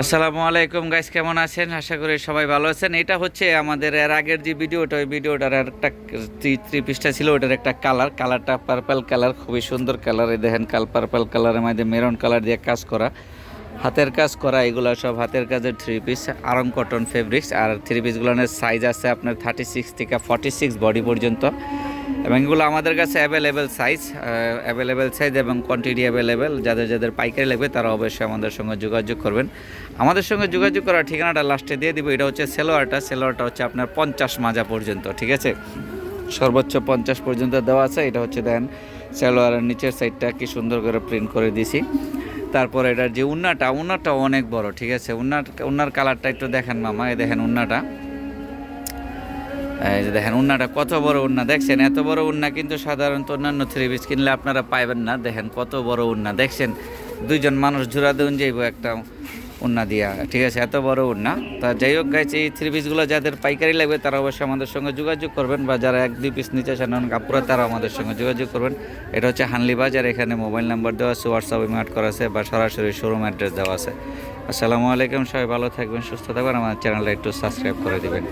আসসালামু আলাইকুম গাইস, কেমন আছেন? আশা করি সবাই ভালো আছেন। এটা হচ্ছে আমাদের এর আগের যে ভিডিওটা, ওই ভিডিওটার আর একটা থ্রি পিসটা ছিল, ওটার একটা কালারটা পার্পল কালার, খুবই সুন্দর কালার। এই দেখেন পার্পল কালারের মধ্যে মেরুন কালার দিয়ে কাজ করা, হাতের কাজ করা। এগুলো সব হাতের কাজের three piece, Aarong cotton fabrics. আর থ্রি পিসগুলোর সাইজ আছে আপনার 36 থেকে 46 বডি পর্যন্ত, এবং এগুলো আমাদের কাছে অ্যাভেলেবেল সাইজ এবং কোয়ান্টিটি অ্যাভেলেবেল। যাদের যাদের পাইকারি লাগবে তারা অবশ্যই আমাদের সঙ্গে যোগাযোগ করবেন। আমাদের সঙ্গে যোগাযোগ করার ঠিকানাটা লাস্টে দিয়ে দিব। এটা হচ্ছে সেলোয়ারটা হচ্ছে আপনার 50 মাজা পর্যন্ত, ঠিক আছে? সর্বোচ্চ 50 পর্যন্ত দেওয়া আছে। এটা হচ্ছে দেন সেলোয়ারের নিচের সাইডটা কি সুন্দর করে প্রিন্ট করে দিছি। তারপর এটার যে উন্নাটা অনেক বড়, ঠিক আছে? উন্নার কালারটা একটু দেখেন মামা, এই দেখেন উন্নাটা, এই যে দেখেন উন্নাটা কত বড় উন্না, দেখছেন? এত বড় উন্না কিন্তু সাধারণত অন্যান্য থ্রি পিস কিনলে আপনারা পাইবেন না। দেখেন কত বড় উন্না, দেখছেন? দুইজন মানুষ ঝুরা দেন যাইব একটা উন্না দিয়া, ঠিক আছে? এত বড় উন্না। তা যাই হোক গাইছে, এই থ্রি পিসগুলো যাদের পাইকারি লাগবে তারা অবশ্যই আমাদের সঙ্গে যোগাযোগ করবেন, বা যারা 1-2 পিস নিতে চান কাপড় তারা আমাদের সঙ্গে যোগাযোগ করবেন। এটা হচ্ছে হানলি বাজার, এখানে মোবাইল নাম্বার দেওয়া আছে, হোয়াটসঅ্যাপে ম্যাট করা আছে, বা সরাসরি শোরুম অ্যাড্রেস দেওয়া আছে। আসসালামু আলাইকুম, সবাই ভালো থাকবেন, সুস্থ থাকবেন। আমার চ্যানেলটা একটু সাবস্ক্রাইব করে দিবেন।